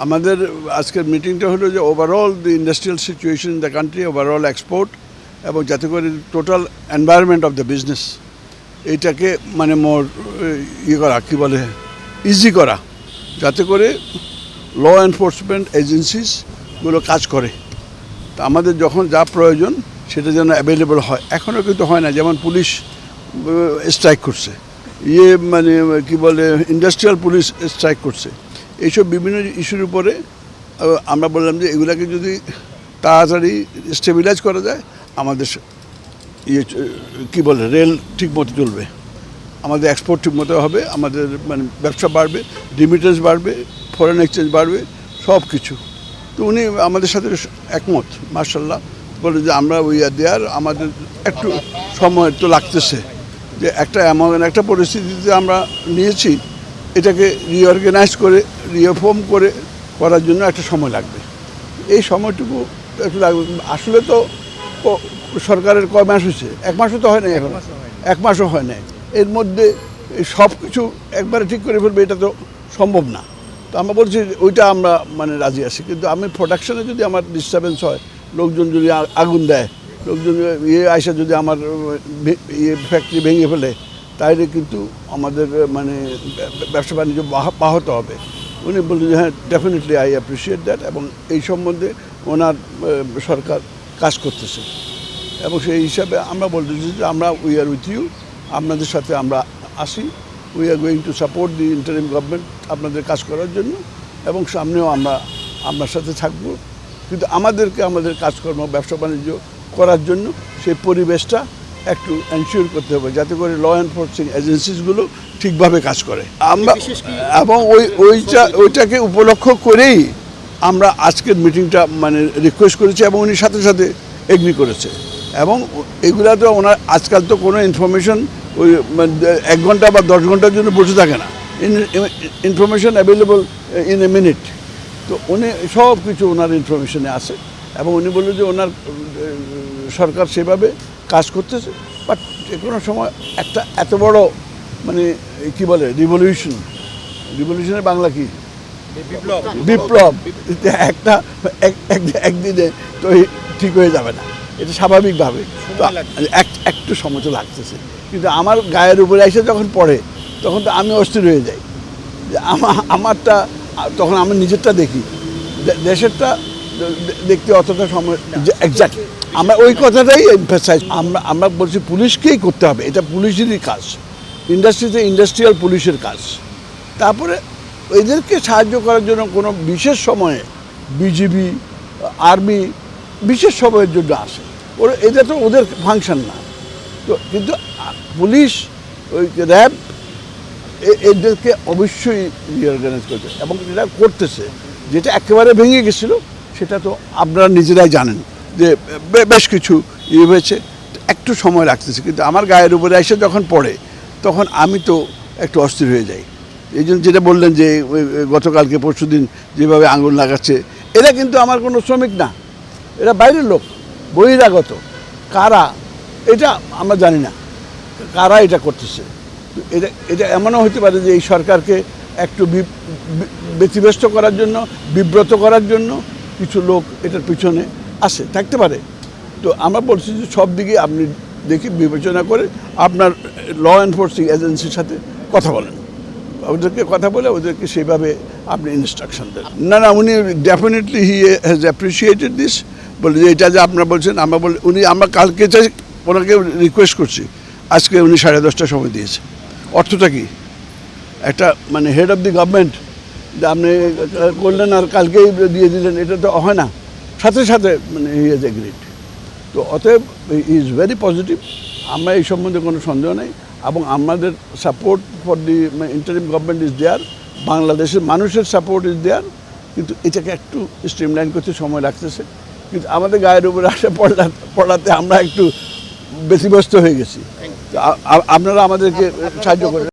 আমাদের আজকের মিটিংটা হলো যে overall the industrial situation in the country, overall export এবং যাতে করে total environment of the business এইটাকে মানে মোর করা কী বলে ইজি করা, যাতে করে ল এনফোর্সমেন্ট এজেন্সিসগুলো কাজ করে। তা আমাদের যখন যা প্রয়োজন সেটা যেন অ্যাভেলেবল হয়। এখনও কিন্তু হয় না, যেমন পুলিশ স্ট্রাইক করছে, মানে কি বলে ইন্ডাস্ট্রিয়াল পুলিশ স্ট্রাইক করছে। এইসব বিভিন্ন ইস্যুর উপরে আমরা বললাম যে এগুলাকে যদি তাড়াতাড়ি স্টেবিলাইজ করা যায়, আমাদের কী বলে রেল ঠিকমতো চলবে, আমাদের এক্সপোর্ট ঠিকমতো হবে, আমাদের মানে ব্যবসা বাড়বে, রিমিটেন্স বাড়বে, ফরেন এক্সচেঞ্জ বাড়বে, সব কিছু। তো উনি আমাদের সাথে একমত, মার্শাল্লাহ, বলে যে আমরা দেয়ার আমাদের একটু সময় তো লাগতেছে, যে এমন একটা পরিস্থিতিতে আমরা নিয়েছি, এটাকে রিঅর্গানাইজ করে রিফর্ম করার জন্য একটা সময় লাগবে। এই সময়টুকু একটু লাগবে। আসলে তো সরকারের কয় মাস হয়েছে? 1 মাসও তো হয় নাই, এখন 1 মাসও হয় নাই। এর মধ্যে সব কিছু একবারে ঠিক করে ফেলবে, এটা তো সম্ভব না। তো আমরা বলছি ওইটা আমরা মানে রাজি আছি, কিন্তু আমি প্রোডাকশনে যদি আমার ডিস্টারবেন্স হয়, লোকজন যদি আগুন দেয়, লোকজন আইসা যদি আমার ফ্যাক্টরি ভেঙে ফেলে, তাইলে কিন্তু আমাদের মানে ব্যবসা বাণিজ্য ব্যাহত হবে। উনি বললেন যে হ্যাঁ, ডেফিনেটলি আই অ্যাপ্রিসিয়েট দ্যাট, এবং এই সম্বন্ধে ওনার সরকার কাজ করতেছে। এবং সেই হিসাবে আমরা বলতেছি যে আমরা উই আর উইথ ইউ, আপনাদের সাথে আমরা আসি, we are going to support the interim government আপনাদের কাজ করার জন্য, এবং সামনেও আমরা আপনার সাথে থাকব। কিন্তু আমাদেরকে আমাদের কাজকর্ম ব্যবসা বাণিজ্য করার জন্য সেই পরিবেশটা একটু এনশিওর করতে হবে, যাতে করে ল এনফোর্সিং এজেন্সিসগুলো ঠিকভাবে কাজ করে। আমরা এবং ওইটাকে উপলক্ষ করেই আমরা আজকের মিটিংটা মানে রিকোয়েস্ট করেছি, এবং উনি সাথে সাথে এগ্রি করেছে। এবং এগুলা তো ওনার আজকাল তো কোনো ইনফরমেশন ওই 1 ঘন্টা বা 10 ঘন্টার জন্য বসে থাকে না, information available in a minute. তো উনি সব কিছু ওনার ইনফরমেশনে আছে, এবং উনি বললেন যে ওনার সরকার সেভাবে কাজ করতেছে। বাট যে কোনো সময় একটা এত বড় মানে কি বলে রিভলিউশনের বাংলা কি? বিপ্লব একটা একদিনে তো ঠিক হয়ে যাবে না, এটা স্বাভাবিকভাবে। তো একটু সময় তো লাগতেছে, কিন্তু আমার গায়ের উপরে এসে যখন পড়ে, তখন তো আমি অস্থির হয়ে যাই। যে আমারটা তখন আমি নিজেরটা দেখি, দেশেরটা দেখতে অতটা সময় এক্স্যাক্ট আমরা ওই কথাটাই এমফাসাইজ আমরা বলছি পুলিশকেই করতে হবে, এটা পুলিশেরই কাজ, ইন্ডাস্ট্রিতে ইন্ডাস্ট্রিয়াল পুলিশের কাজ। তারপরে এদেরকে সাহায্য করার জন্য কোনো বিশেষ সময়ে বিজিবি, আর্মি বিশেষ সময়ের জন্য আসে, এটা তো ওদের ফাংশন না। তো কিন্তু পুলিশ, ওই র্যাব, এদেরকে অবশ্যই রিঅর্গানাইজ করতে, এবং এটা করতেছে। যেটা একেবারে ভেঙে গেছিলো সেটা তো আপনারা নিজেরাই জানেন যে বেশ কিছু হয়েছে, একটু সময় লাগতেছে। কিন্তু আমার গায়ের উপরে এসে যখন পড়ে, তখন আমি তো একটু অস্থির হয়ে যাই। এই জন্য যেটা বললেন যে গতকালকে পরশুদিন যেভাবে আঙুল লাগাচ্ছে, এরা কিন্তু আমার কোনো শ্রমিক না, এরা বাইরের লোক, বহিরাগত। কারা এটা আমরা জানি না, কারা এটা করতেছে। এটা এমনও হতে পারে যে এই সরকারকে একটু ব্যতিব্যস্ত করার জন্য, বিব্রত করার জন্য কিছু লোক এটার পিছনে আসে, থাকতে পারে। তো আমরা বলছি যে সব দিকে আপনি দেখি বিবেচনা করে আপনার ল এনফোর্সিং এজেন্সির সাথে কথা বলেন, ওদেরকে কথা বলে ওদেরকে সেইভাবে আপনি ইনস্ট্রাকশন দেন। না, উনি definitely he has appreciated this. বলে যে এটা যে আপনারা বলছেন, আমরা কালকে ওনাকে রিকোয়েস্ট করছি, আজকে উনি 10:30টার সময় দিয়েছে। অর্থটা কি? একটা মানে হেড অফ দি গভর্নমেন্ট আপনি করলেন আর কালকেই দিয়ে দিলেন, এটা তো হয় না। সাথে সাথে মানে হি হ্যাজ এগ্রিড। তো অতএব ইজ ভেরি পজিটিভ, আমরা এই সম্বন্ধে কোনো সন্দেহ নেই। এবং আমাদের support for the interim government is there, বাংলাদেশের মানুষের সাপোর্ট ইজ দেয়ার। কিন্তু এটাকে একটু স্ট্রিমলাইন করতে সময় লাগতেছে, কিন্তু আমাদের গায়ের উপরে আসে পড়াতে আমরা একটু ব্যতিব্যস্ত হয়ে গেছি। আপনারা আমাদেরকে সাহায্য করেন।